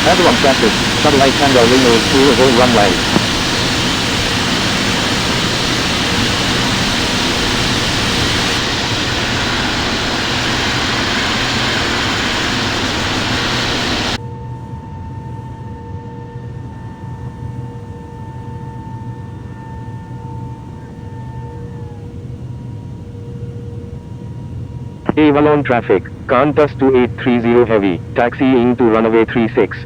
Avalon traffic, Shuttle 8 Tango Lima is clear of all runways. Avalon traffic, Qantas 2830 heavy, taxiing to runway 36.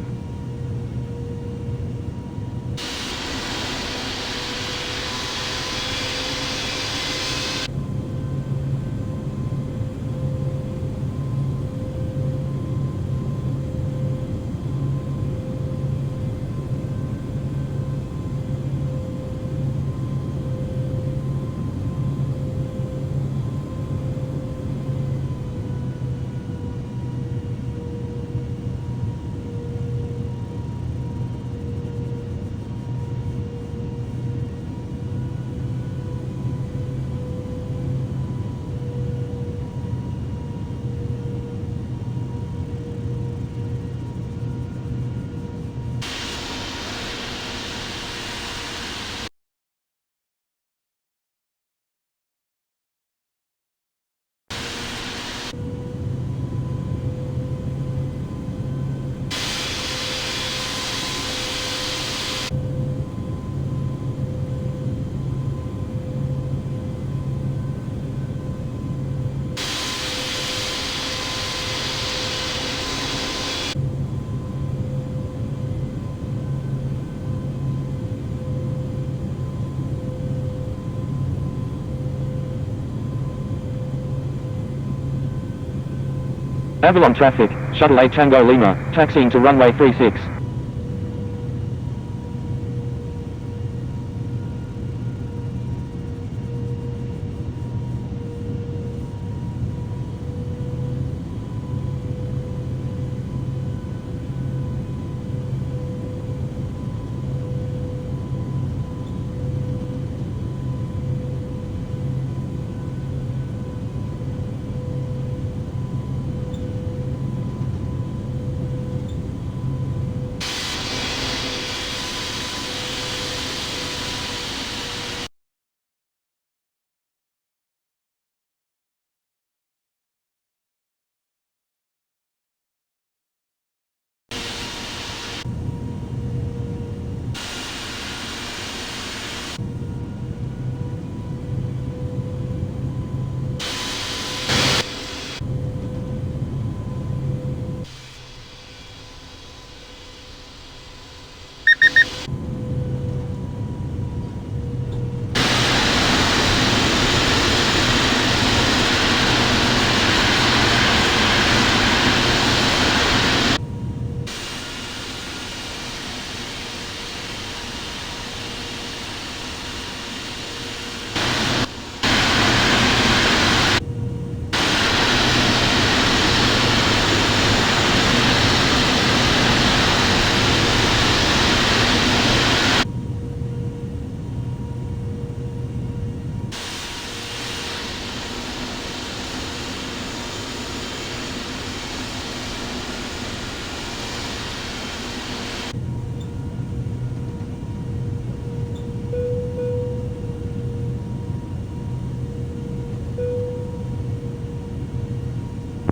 Avalon traffic, Shuttle 8 Tango Lima, taxiing to runway 36.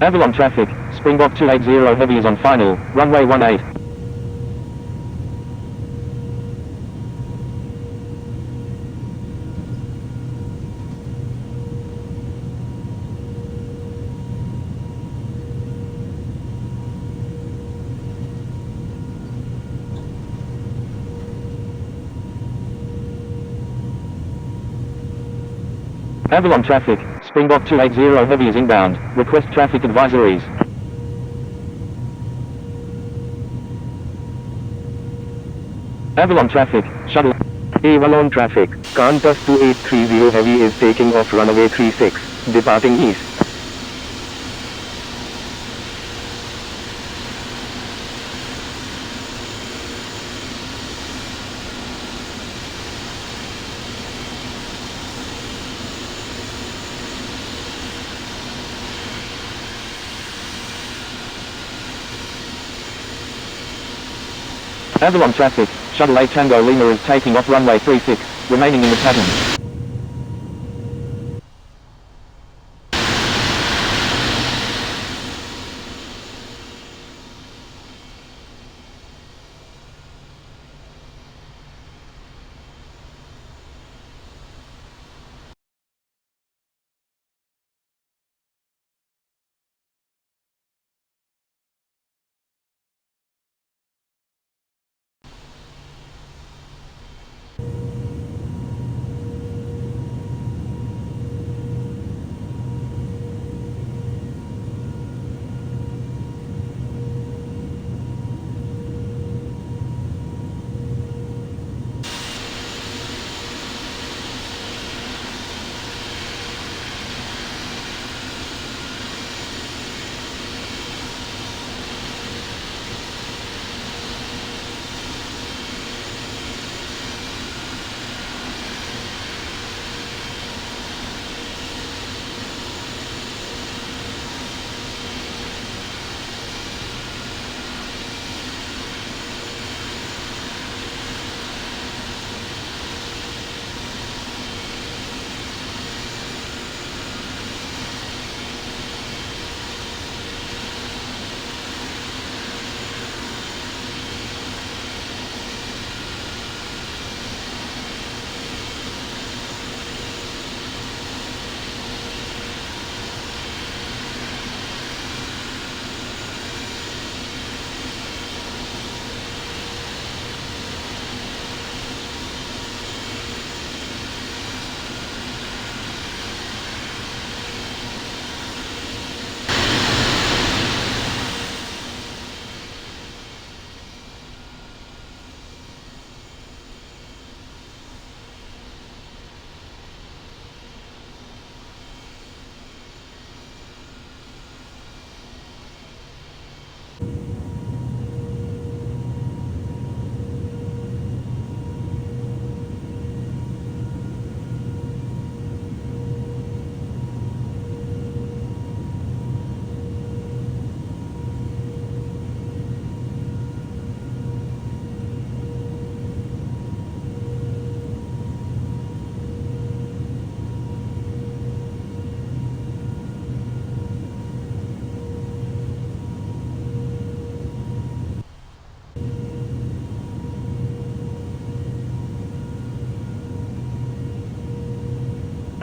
Avalon traffic, Springbok 280 heavy is on final, runway 18. Avalon traffic, Springbok 280 heavy is inbound, request traffic advisories. Avalon traffic, Shuttle. Avalon traffic, Qantas 2830 heavy is taking off runway 36, departing east. Avalon traffic, Shuttle 8 Tango Lima is taking off runway 36, remaining in the pattern.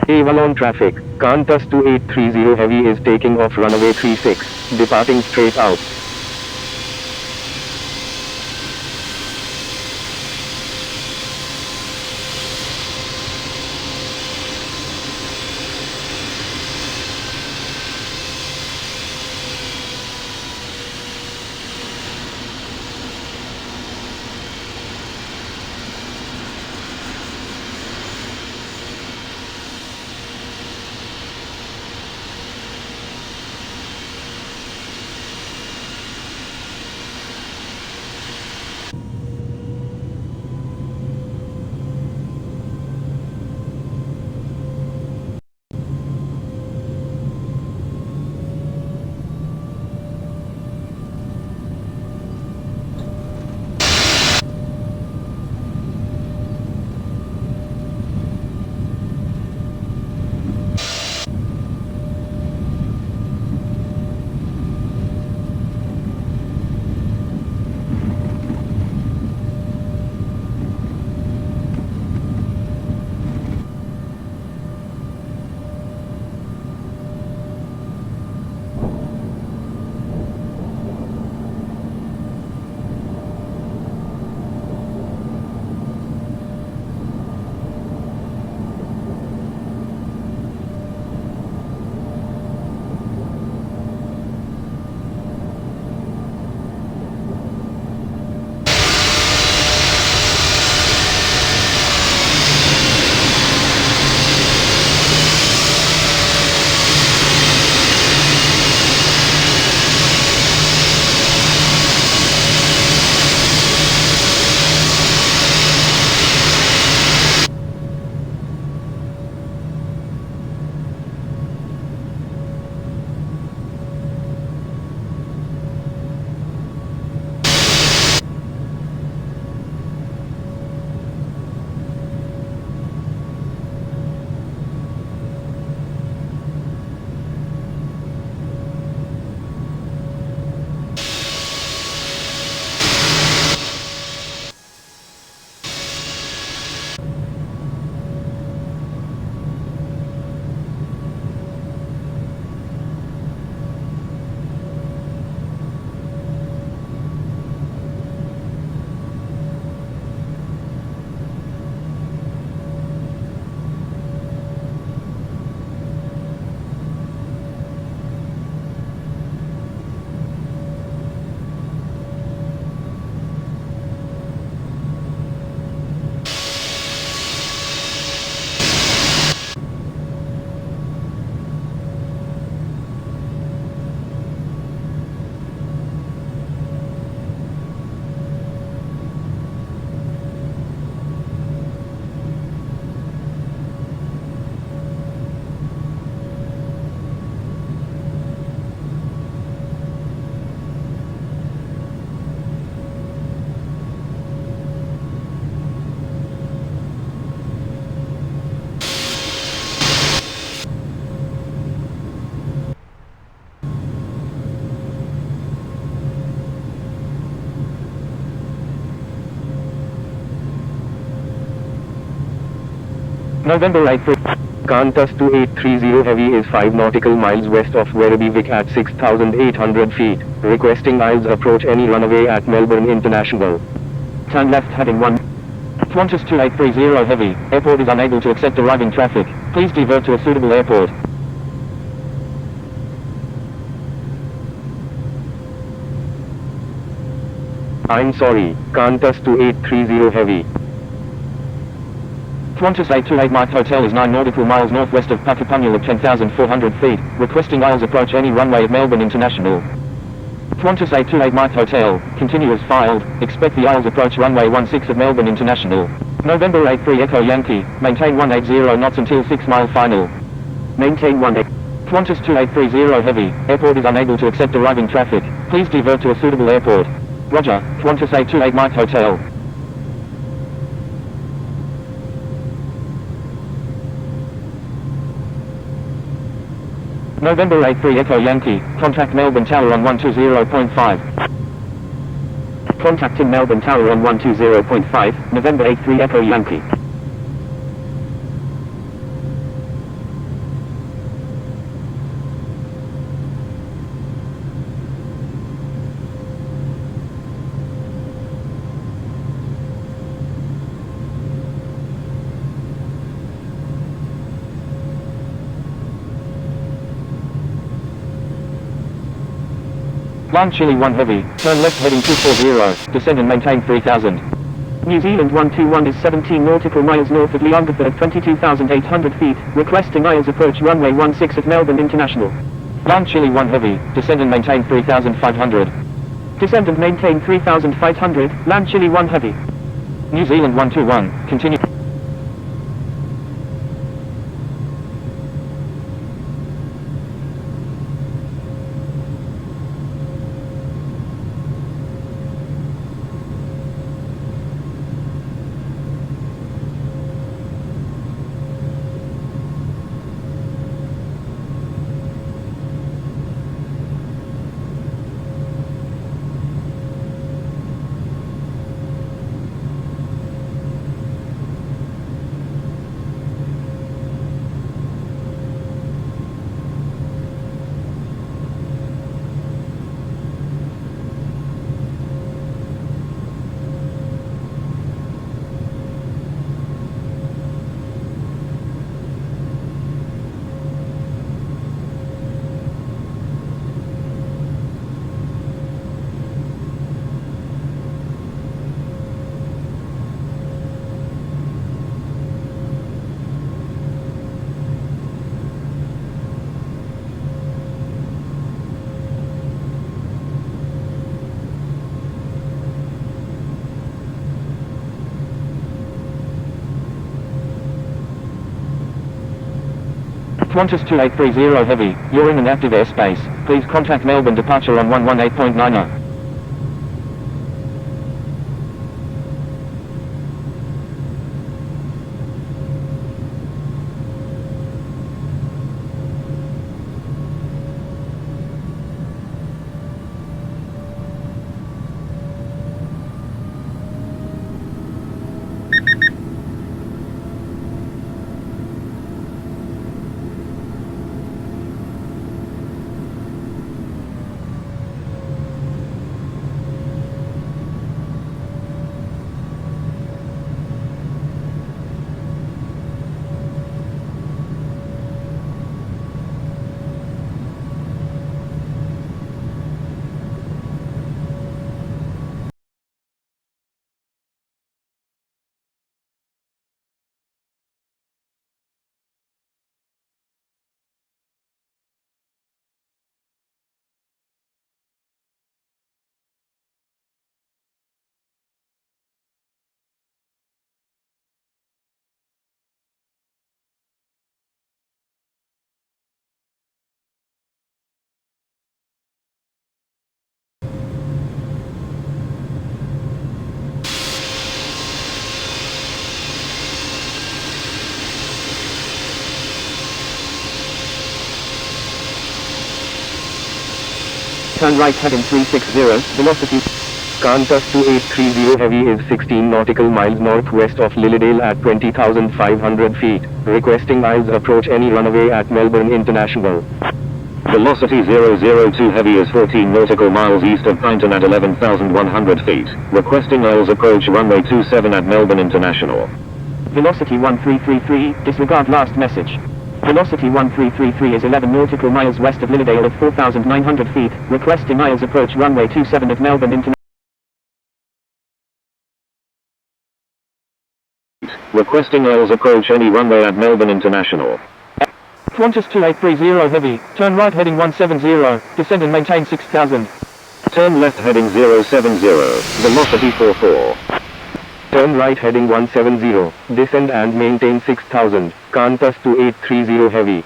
Avalon traffic, Qantas 2830 Heavy is taking off runway 36, departing straight out. November 8 3. Qantas 2830 Heavy is 5 nautical miles west of Werribee Vic at 6,800 feet, requesting aisles approach any runway at Melbourne International. Turn left heading 1. Qantas 2830 Heavy, airport is unable to accept arriving traffic. Please divert to a suitable airport. I'm sorry, Qantas 2830 Heavy. Qantas 828 Mike Hotel is 9 nautical miles northwest of Puckapunyal at 10,400 feet, requesting aisles approach any runway at Melbourne International. Qantas 828 Mike Hotel, continue as filed, expect the aisles approach runway 16 at Melbourne International. November 83 Echo Yankee, maintain 180 knots until 6 mile final. Maintain 18. Qantas 2830 Heavy, airport is unable to accept arriving traffic, please divert to a suitable airport. Roger, Qantas 828 Mike Hotel. November 83 Echo Yankee, contact Melbourne Tower on 120.5. Contacting Melbourne Tower on 120.5, November 83 Echo Yankee. Land Chile 1 Heavy, turn left heading 240, descend and maintain 3000. New Zealand 121 is 17 nautical miles north of Leongatha at 22,800 feet, requesting aisles approach runway 16 at Melbourne International. Land Chile 1 Heavy, descend and maintain 3500. Descend and maintain 3,500, Land Chile 1 Heavy. New Zealand 121, continue. Qantas 2830 Heavy, you're in an active airspace, please contact Melbourne departure on 118.90. Turn right heading 360, velocity. Qantas 2830 Heavy is 16 nautical miles northwest of Lilydale at 20,500 feet, requesting aisles approach any runway at Melbourne International. Velocity 002 Heavy is 14 nautical miles east of Pinton at 11,100 feet, requesting aisles approach runway 27 at Melbourne International. Velocity 1333, disregard last message. Velocity 1333 is 11 nautical miles west of Lilydale at 4,900 feet, requesting aisles approach runway 27 at Melbourne International. Requesting aisles approach any runway at Melbourne International. Qantas 2830 Heavy, turn right heading 170, descend and maintain 6,000. Turn left heading 070, velocity 44. Turn right heading 170, descend and maintain 6,000, Qantas 2830 Heavy.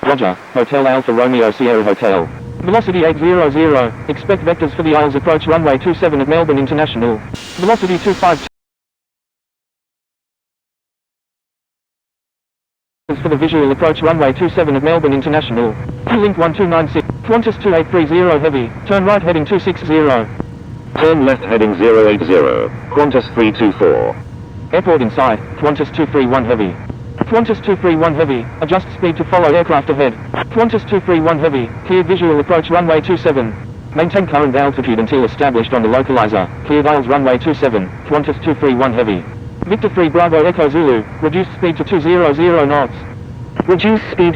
Roger, Hotel Alpha Romeo Sierra Hotel. Velocity 800, expect vectors for the aisles approach runway 27 at Melbourne International. Velocity 252. For the visual approach runway 27 at Melbourne International. Link 1296, Qantas 2830 Heavy, turn right heading 260. Turn left heading 080, Qantas 324. Airport in sight, Qantas 231 Heavy. Qantas 231 Heavy, adjust speed to follow aircraft ahead. Qantas 231 Heavy, cleared visual approach runway 27. Maintain current altitude until established on the localizer, cleared aisles runway 27, Qantas 231 Heavy. Victor 3 Bravo Echo Zulu, reduced speed to 200 knots. Reduce speed.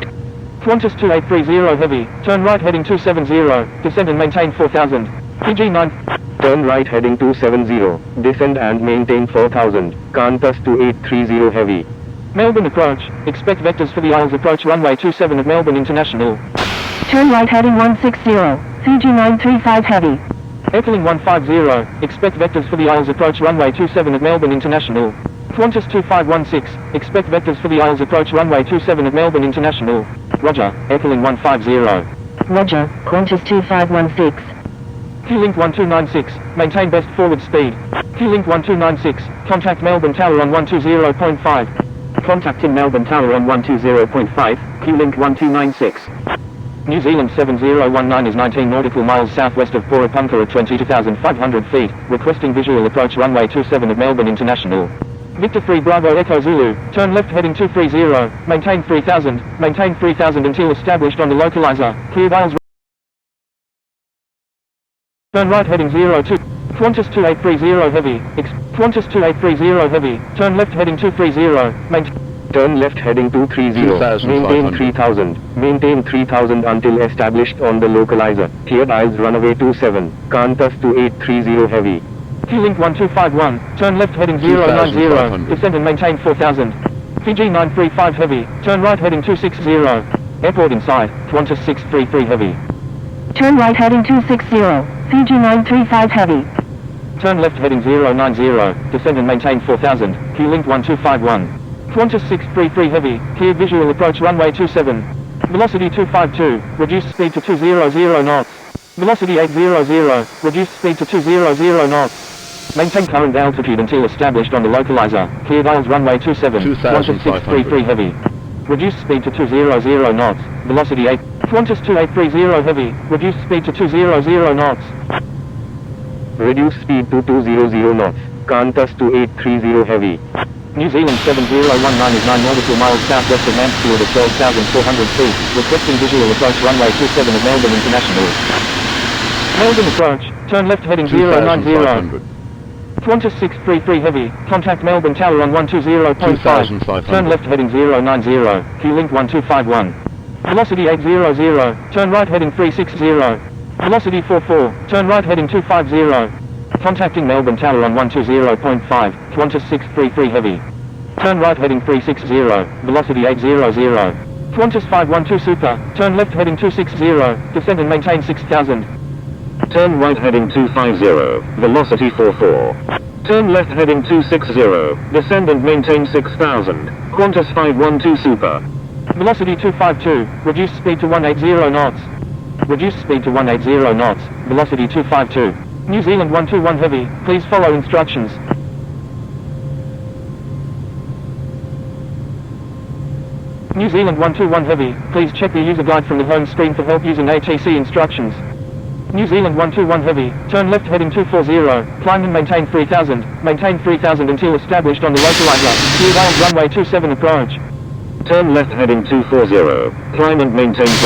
Qantas 2830 Heavy, turn right heading 270, descend and maintain 4,000. PG 9. Turn right heading 270, descend and maintain 4,000, Qantas 2830 Heavy. Melbourne approach, expect vectors for the aisles approach runway 27 at Melbourne International. Turn right heading 160, Fiji 935 Heavy. Airpling 150, expect vectors for the aisles approach runway 27 at Melbourne International. Qantas 2516, expect vectors for the aisles approach runway 27 at Melbourne International. Roger, Airpling 150. Roger, Qantas 2516. Q-Link 1296, maintain best forward speed. Q-Link 1296, contact Melbourne Tower on 120.5. Contact in Melbourne Tower on 120.5, Q-Link 1296. New Zealand 7019 is 19 nautical miles southwest of Porapunka at 22,500 feet, requesting visual approach runway 27 at Melbourne International. Victor 3 Bravo Echo Zulu, turn left heading 230, maintain 3,000 until established on the localizer, cleared aisles. Turn right heading 02, Qantas 2830 Heavy, Qantas 2830 Heavy, turn left heading 230, maintain. Turn left heading 230, maintain 3,000, maintain 3,000 until established on the localizer, cleared aisles runway 27, Qantas 2830 Heavy. Q-Link 1251, turn left heading 090, descend and maintain 4,000. Fiji 935 Heavy, turn right heading 260, airport in sight, Qantas 633 Heavy. Turn right heading 260, Fiji 935 Heavy. Turn left heading 090, descend and maintain 4,000, Q-Link 1251. Qantas 633 Heavy, clear visual approach runway 27. Velocity 252, reduced speed to 200 knots. Velocity 800, reduced speed to 200 knots. Maintain current altitude until established on the localizer, cleared aisles runway 27, Qantas 633 Heavy. Reduced speed to 200 knots, velocity 8, Qantas 2830 Heavy, reduced speed to 200 knots. Reduce speed to 200 knots, Qantas 2830 Heavy. New Zealand 7019 is 9 nautical miles southwest of Mansfield at 12,400 feet, requesting visual approach runway 27 at Melbourne International. Melbourne approach, turn left heading 090. Qantas 633 Heavy, contact Melbourne Tower on 120.5. Turn left heading 090, Q-Link 1251. Velocity 800, turn right heading 360. Velocity 44, turn right heading 250. Contacting Melbourne Tower on 120.5, Qantas 633 Heavy. Turn right heading 360, velocity 800. Qantas 512 Super, turn left heading 260, descend and maintain 6,000. Turn right heading 250, velocity 44. Turn left heading 260, descend and maintain 6,000, Qantas 512 Super. Velocity 252, reduced speed to 180 knots. Reduced speed to 180 knots, velocity 252. New Zealand 121 Heavy, please follow instructions. New Zealand 121 Heavy, please check the user guide from the home screen for help using ATC instructions. New Zealand 121 heavy, turn left heading 240, climb and maintain 3000 until established on the localizer, cleared Isles runway 27 approach. Turn left heading 240, climb and maintain 3000,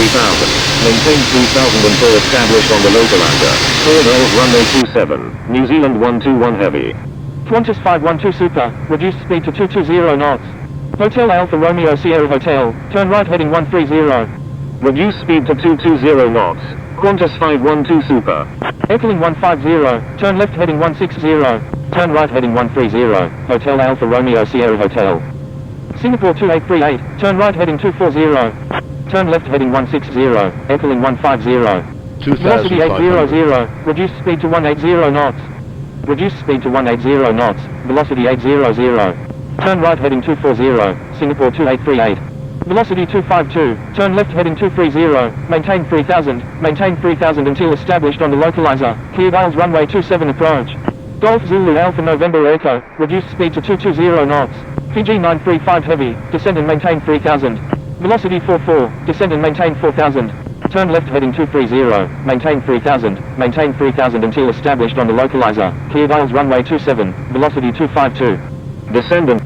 maintain 3000 until established on the localizer, cleared Isles runway 27, New Zealand 121 heavy. Qantas 512 Super, reduced speed to 220 knots. Hotel Alpha Romeo Sierra Hotel, turn right heading 130. Reduce speed to 220 knots. Qantas 512 Super. Echoing 150, turn left heading 160. Turn right heading 130, Hotel Alpha Romeo Sierra Hotel. Singapore 2838, turn right heading 240. Turn left heading 160, echoing 150. Velocity 800, reduced speed to 180 knots. Reduced speed to 180 knots, velocity 800. Turn right heading 240, Singapore 2838. Velocity 252, turn left heading 230, maintain 3000 until established on the localizer, cleared Isles runway 27 approach. Golf Zulu Alpha November Echo, reduced speed to 220 knots. PG 935 heavy, descend and maintain 3000. Velocity 44, descend and maintain 4000. Turn left heading 230, maintain 3000 until established on the localizer, cleared Isles runway 27, velocity 252. Descend and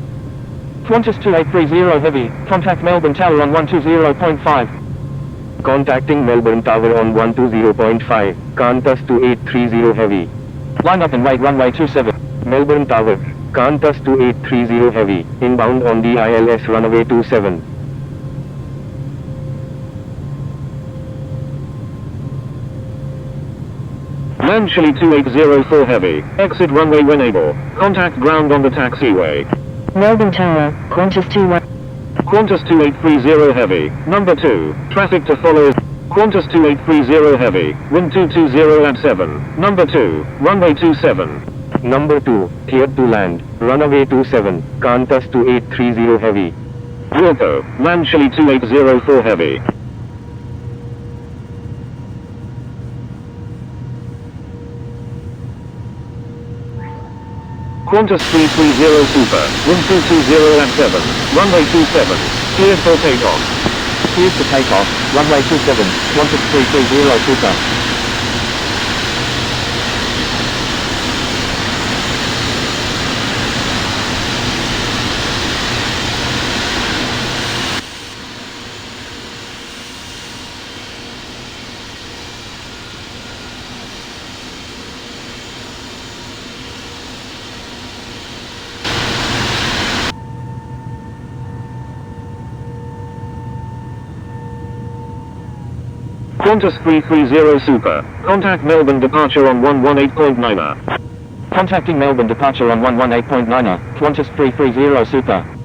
Qantas 2830 heavy, contact Melbourne Tower on 120.5. Contacting Melbourne Tower on 120.5, Qantas 2830 heavy. Line up and wait runway 27. Melbourne Tower, Qantas 2830 heavy, inbound on the ILS runway 27. Land Chile 2804 heavy, exit runway when able, contact ground on the taxiway. Melbourne Tower, Qantas 21. Qantas 2830 heavy, number 2, traffic to follow. Qantas 2830 heavy, wind 220 at 7, number 2, runway 27. Number 2, cleared to land, runway 27, Qantas 2830 heavy. Wilco, land Chile 2804 heavy. Qantas 330 Super, wind 220 at 7, runway 27, cleared for takeoff. Cleared for takeoff, runway 27, Qantas 330 Super. Qantas 330 Super, contact Melbourne departure on 118.9er. Contacting Melbourne departure on 118.9er, Qantas 330 Super.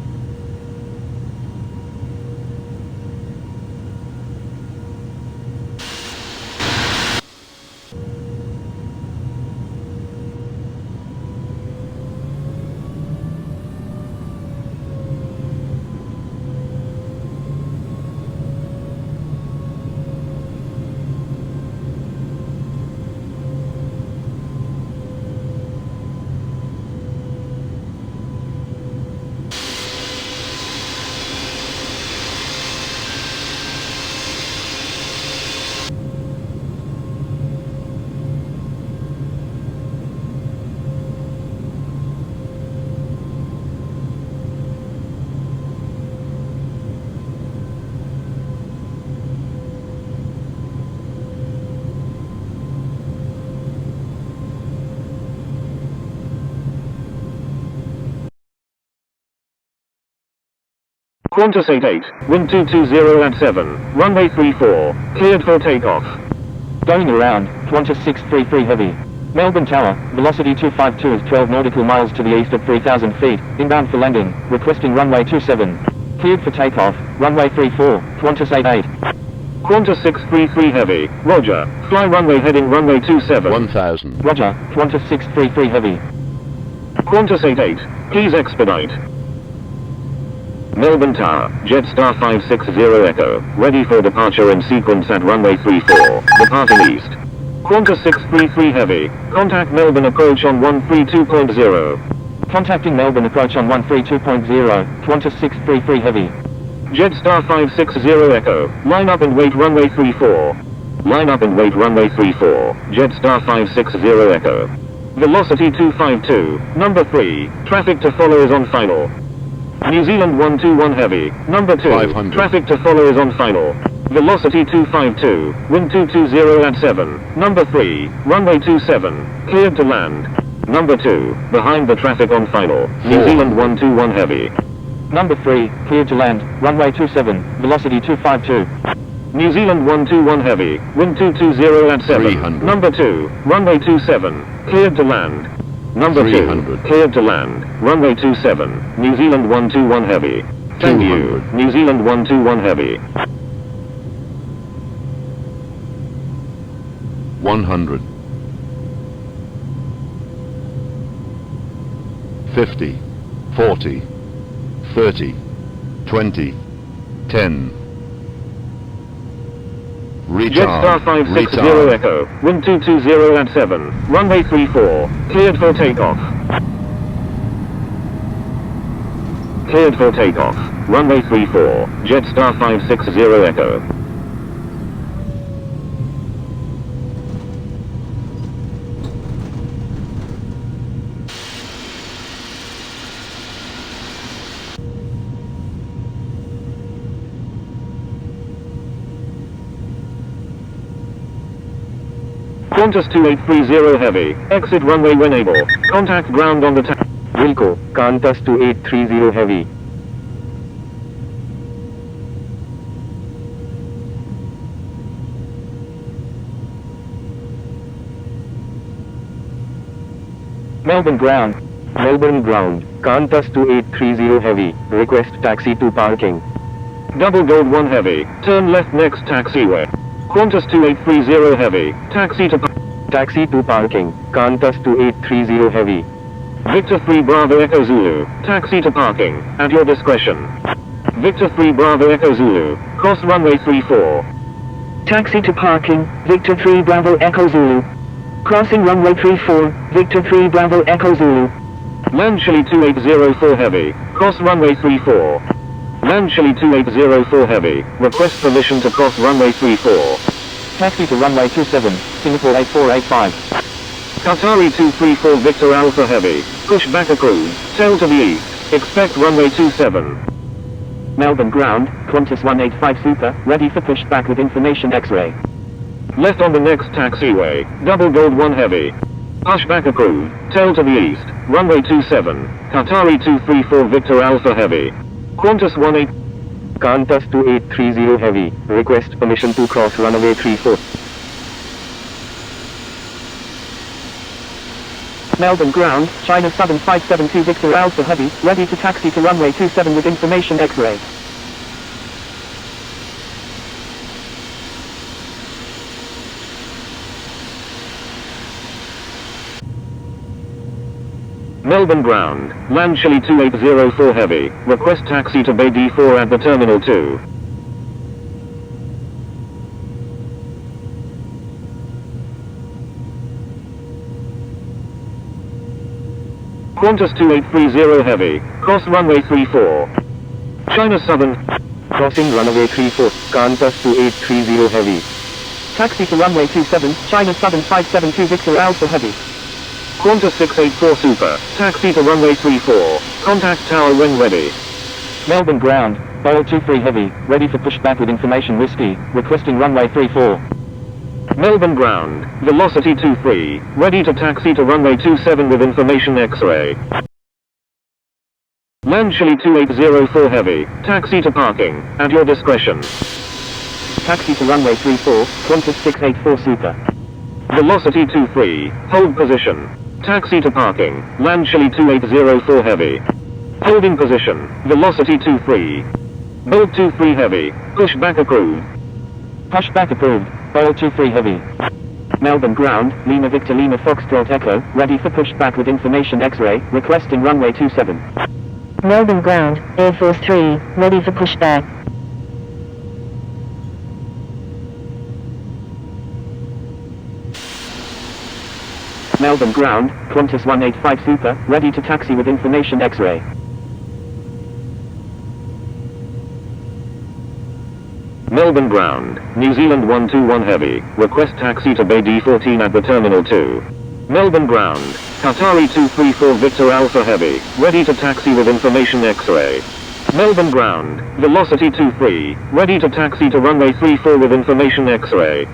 Qantas 88, wind 220 at 7, runway 34, cleared for takeoff. Going around, Qantas 633 heavy. Melbourne Tower, velocity 252 is 12 nautical miles to the east at 3,000 feet, inbound for landing, requesting runway 27. Cleared for takeoff, runway 34, Qantas 88. Qantas 633 heavy, roger, fly runway heading runway 27. 1000. Roger, Qantas 633 heavy. Qantas 88, please expedite. Melbourne Tower, Jetstar 560 Echo, ready for departure in sequence at runway 34, departing east. Qantas 633 heavy, contact Melbourne approach on 132.0. Contacting Melbourne approach on 132.0, Qantas 633 heavy. Jetstar 560 Echo, line up and wait runway 34. Line up and wait runway 34, Jetstar 560 Echo. Velocity 252, number 3, traffic to follow is on final. New Zealand 121 heavy, number 2, 500. traffic to follow is on final. Velocity 252, wind 220 at 7, number 3, runway 27, cleared to land. Number 2, behind the traffic on final, New Zealand 121 heavy. Number 3, cleared to land, runway 27, velocity 252. New Zealand 121 heavy, wind 220 at 7, 300. number 2, runway 27, cleared to land. Number 2, 300. cleared to land, runway 27, New Zealand 121 heavy. Thank you, 200. New Zealand 121 heavy. 100. 50, 40, 30, 20, 10. Jetstar Retard, 560 retard. Echo, wind 220 at 7, runway 34, cleared for takeoff. Cleared for takeoff, runway 34, Jetstar 560 Echo. Qantas 2830 heavy, exit runway when able, contact ground on the Wilco, Qantas 2830 heavy. Melbourne ground. Melbourne ground, Qantas 2830 heavy, request taxi to parking. Double Gold 1 heavy, turn left next taxiway. Qantas 2830 heavy, taxi to Taxi to parking, Qantas 2830 heavy. Victor 3 Bravo Echo Zulu, taxi to parking, at your discretion. Victor 3 Bravo Echo Zulu, cross runway 34. Taxi to parking, Victor 3 Bravo Echo Zulu. Crossing runway 34, Victor 3 Bravo Echo Zulu. Land Chile 2804 heavy, cross runway 34. Land Chile 2804 heavy, request permission to cross runway 34. Taxi to runway 27, Singapore 8485. Qatari 234 Victor Alpha heavy, push back a cruise, tail to the east, expect runway 27. Melbourne ground, Qantas 185 Super, ready for pushback with information X-ray. Left on the next taxiway, Double Gold 1 heavy. Push back a cruise, tail to the east, runway 27, Qatari 234 Victor Alpha heavy. Qantas 18, Qantas 2830 heavy, request permission to cross runway 34. Melbourne ground, China Southern 572 Victor Alpha Heavy, ready to taxi to runway 27 with information X-ray. Melbourne ground, land Chile 2804 heavy, request taxi to Bay D4 at the Terminal 2. Qantas 2830 heavy, cross runway 34. China Southern, Crossing runway 34, Qantas 2830 heavy. Taxi to runway 27, China Southern 572 Victor Alpha Heavy. Qantas 684 Super, taxi to runway 34, contact tower when ready. Melbourne ground, Bowl 23 heavy, ready for pushback with information Whiskey, requesting runway 34. Melbourne ground, velocity 23, ready to taxi to runway 27 with information X-ray. Land Chile 2804 heavy, taxi to parking, at your discretion. Taxi to runway 34, Qantas 684 Super. Velocity 23, hold position. Taxi to parking, land Chile 2804 heavy. Holding position, velocity 23. Bolt 23 heavy, push back approved. Pushback approved, Bowl 23 heavy. Melbourne ground, Lima Victor Lima Foxtrot Echo, ready for pushback with information X-ray, requesting runway 27. Melbourne ground, Air Force 3, ready for pushback. Melbourne ground, Qantas 185 Super, ready to taxi with information X-ray. Melbourne ground, New Zealand 121 heavy, request taxi to Bay D14 at the Terminal 2. Melbourne ground, Qatari 234 Victor Alpha heavy, ready to taxi with information X-ray. Melbourne ground, velocity 23, ready to taxi to runway 34 with information X-ray.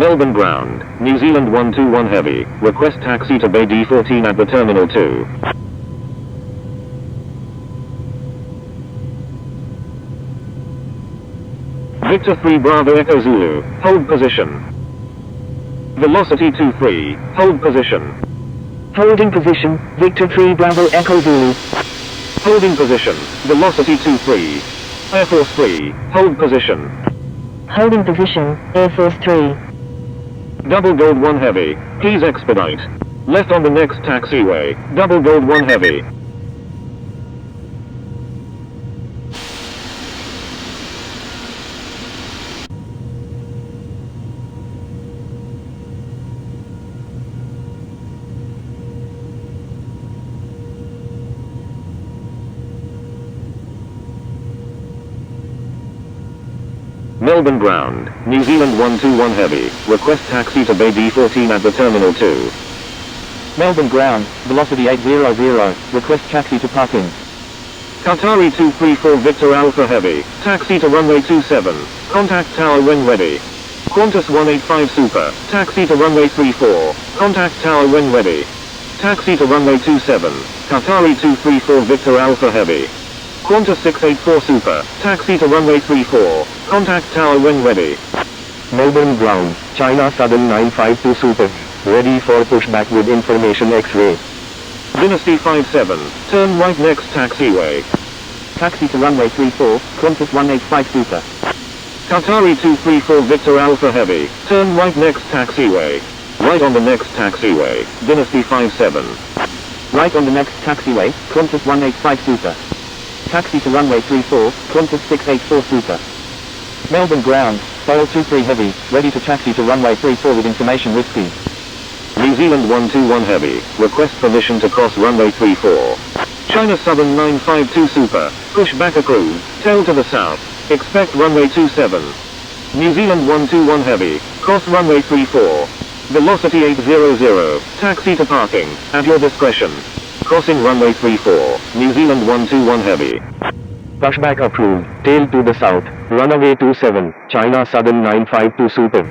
Melbourne ground, New Zealand 121 heavy, request taxi to Bay D14 at the Terminal 2. Victor 3 Bravo Echo Zulu, hold position. Velocity 23, hold position. Holding position, Victor 3 Bravo Echo Zulu. Holding position, velocity 23. Air Force 3, hold position. Holding position, Air Force 3. Double Gold 1 heavy, please expedite. Left on the next taxiway, Double Gold 1 heavy. Melbourne ground, New Zealand 121 heavy, request taxi to Bay D14 at the Terminal 2. Melbourne ground, velocity 800, request taxi to parking. Qatari 234 Victor Alpha heavy, taxi to runway 27, contact tower when ready. Qantas 185 Super, taxi to runway 34, contact tower when ready. Taxi to runway 27, Qatari 234 Victor Alpha heavy. Qantas 684 Super, taxi to runway 34, contact tower when ready. Melbourne ground, China Southern 952 Super, ready for pushback with information X-ray. Dynasty 57, turn right next taxiway. Taxi to runway 34, Qantas 185 Super. Qatari 234 Victor Alpha heavy, turn right next taxiway. Right on the next taxiway, Dynasty 57. Right on the next taxiway, Qantas 185 Super. Taxi to runway 34, Qantas 684 Super. Melbourne ground, Foil 23 heavy, ready to taxi to runway 34 with information risky. New Zealand 121 heavy, request permission to cross runway 34. China Southern 952 Super, push back approved, tail to the south, expect runway 27. New Zealand 121 heavy, cross runway 34. Velocity 800, taxi to parking, at your discretion. Crossing runway 34, New Zealand 121 heavy. Pushback approved, tail to the south, runway 27, China Southern 952 Super.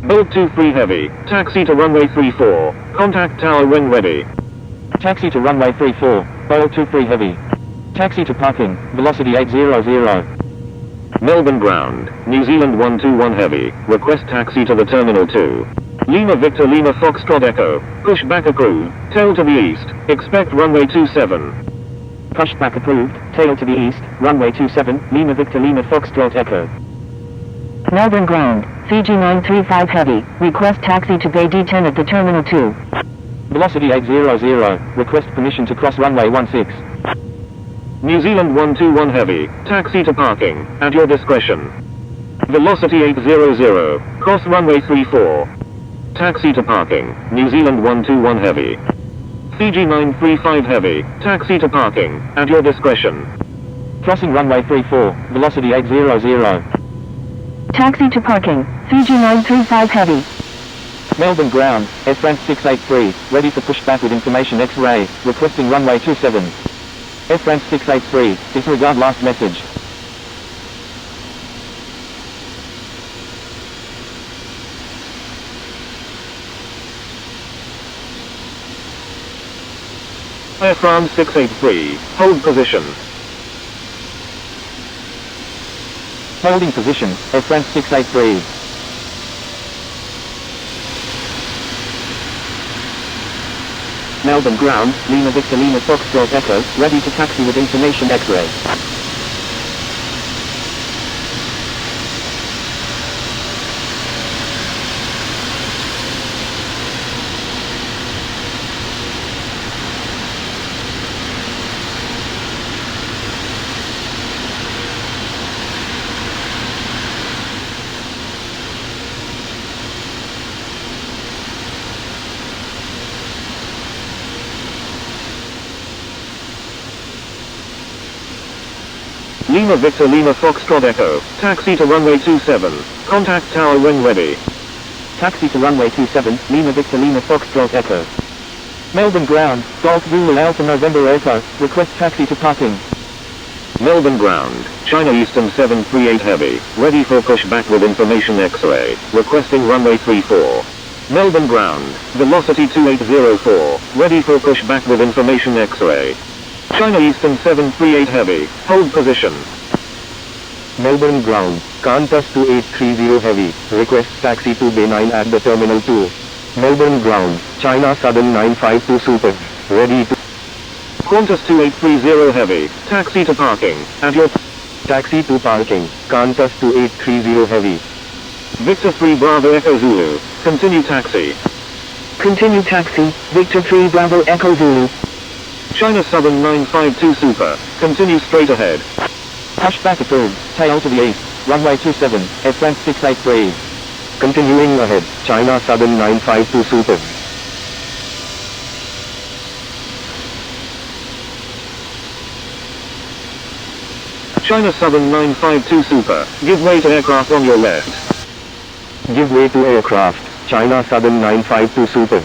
Bolt 23 heavy, taxi to runway 34, contact tower when ready. Taxi to runway 34, Foil 23 heavy. Taxi to parking, velocity 800. Melbourne ground, New Zealand 121 heavy, request taxi to the Terminal 2. Lima Victor Lima Foxtrot Echo, push back approved, tail to the east, expect runway 27. Pushback approved, tail to the east, runway 27, Lima Victor Lima Foxtrot Echo. Melbourne ground, Fiji 935 heavy, request taxi to Bay D10 at the Terminal 2. Velocity 800, request permission to cross runway 16. New Zealand 121 heavy, taxi to parking, at your discretion. Velocity 800, cross runway 34. Taxi to parking, New Zealand 121 heavy. Fiji 935 heavy, taxi to parking, at your discretion. Crossing runway 34, velocity 800. Taxi to parking, Fiji 935 heavy. Melbourne ground, Air France 683, ready for pushback with information X-ray, requesting runway 27. Air France 683, disregard last message. Air France 683, hold position. Holding position, Air France 683. Melbourne ground, Lima Victor Lima Foxtrot Echo, ready to taxi with information X-ray. Lima Victor Lima Foxtrot Echo, taxi to runway 27, contact tower when ready. Taxi to runway 27, Lima Victor Lima Foxtrot Echo. Melbourne ground, Golf Zulu Alpha November Echo, request taxi to parking. Melbourne ground, China Eastern 738 Heavy, ready for pushback with information X-ray, requesting runway 34. Melbourne ground, velocity 2804, ready for pushback with information X-ray. China Eastern 738 Heavy, hold position. Melbourne ground, Qantas 2830 Heavy, requests taxi to Bay 9 at the Terminal 2. Melbourne ground, China Southern 952 Super, ready to... Qantas 2830 Heavy, taxi to parking, at your... Taxi to parking, Qantas 2830 Heavy. Victor 3 Bravo Echo Zulu, continue taxi. Continue taxi, Victor 3 Bravo Echo Zulu. China Southern 952 Super, continue straight ahead. Pushback approved, tail to the east, runway 27, Air France 683. Continuing ahead, China Southern 952 Super. China Southern 952 Super, give way to aircraft on your left. Give way to aircraft, China Southern 952 Super.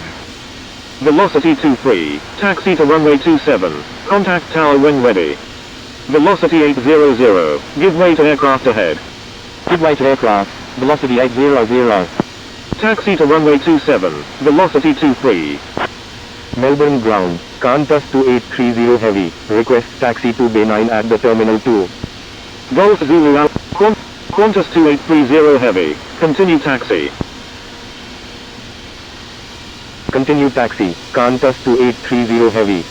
Velocity 23, taxi to runway 27, contact tower when ready. Velocity 800, give way to aircraft ahead. Give way to aircraft, velocity 800. Taxi to runway 27, velocity 23. Melbourne ground, Qantas 2830 Heavy, requests taxi to Bay 9 at the Terminal 2. Golf Zulu Alpha, Qantas 2830 Heavy, continue taxi. Continue taxi, Qantas 2830 Heavy.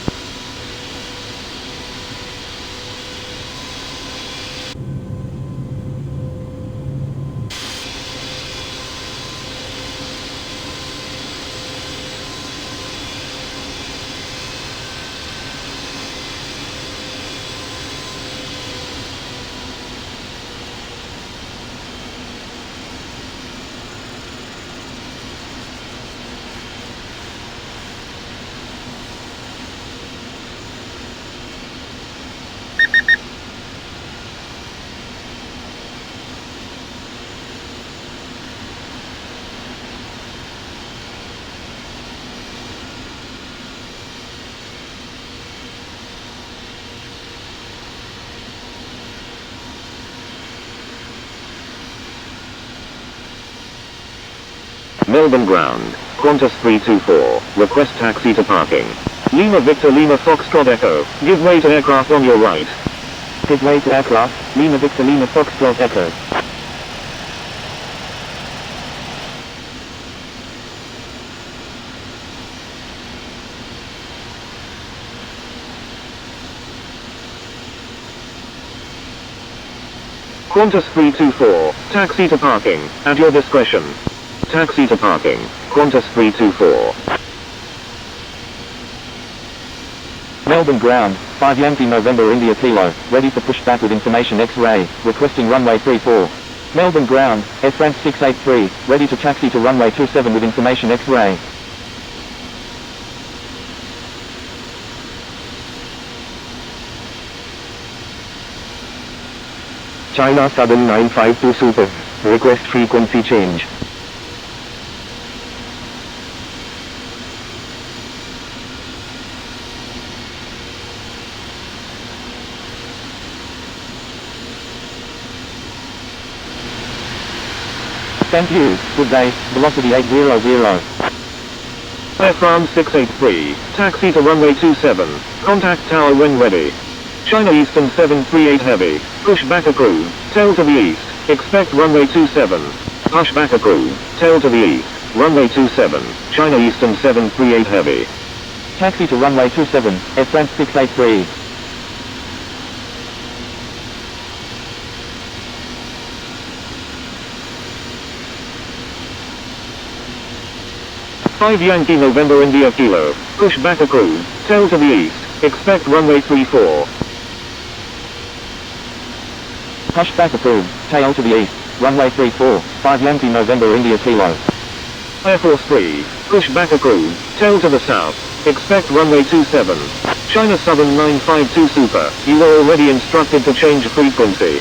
Melbourne ground, Qantas 324, request taxi to parking. Lima Victor Lima Foxtrot Echo, give way to aircraft on your right. Give way to aircraft, Lima Victor Lima Foxtrot Echo. Qantas 324, taxi to parking, at your discretion. Taxi to parking, Qantas 324. Melbourne ground, 5 Yankee November India Kilo, ready for pushback with information X-ray, requesting runway 34. Melbourne ground, Air France 683, ready to taxi to runway 27 with information X-ray. China Southern 952 Super, request frequency change. Thank you, good day, velocity 800. Air France 683, taxi to runway 27, contact tower when ready. China Eastern 738 Heavy, pushback approved, tail to the east, expect runway 27. Pushback approved, tail to the east, runway 27, China Eastern 738 Heavy. Taxi to runway 27, Air France 683. Five Yankee November India Kilo, pushback approved, tail to the east, expect runway 34. Pushback approved, tail to the east, runway 34, 5 Yankee November India Kilo. Air Force 3, pushback approved, tail to the south, expect runway 27. China Southern 952 Super, you were already instructed to change frequency.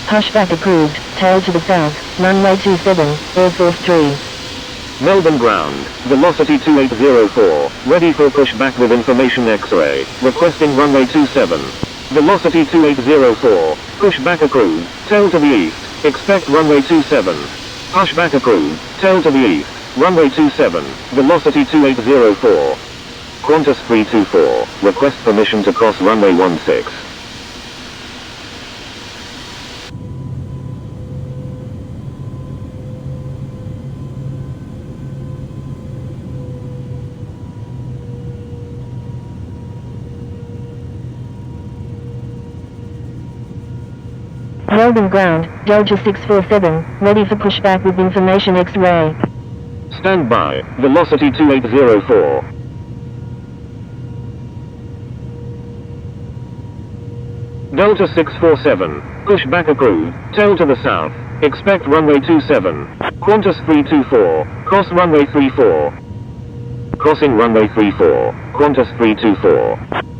Pushback approved, tail to the south, runway 27, Air Force 3. Melbourne ground, velocity 2804, ready for pushback with information X-ray, requesting runway 27. Velocity 2804, pushback approved, tail to the east, expect runway 27. Pushback approved, tail to the east, runway 27, velocity 2804. Qantas 324, request permission to cross runway 16. Melbourne ground, Delta 647, ready for pushback with information X-ray. Stand by, velocity 2804. Delta 647, pushback approved, tail to the south, expect runway 27. Qantas 324, cross runway 34. Crossing runway 34, Qantas 324.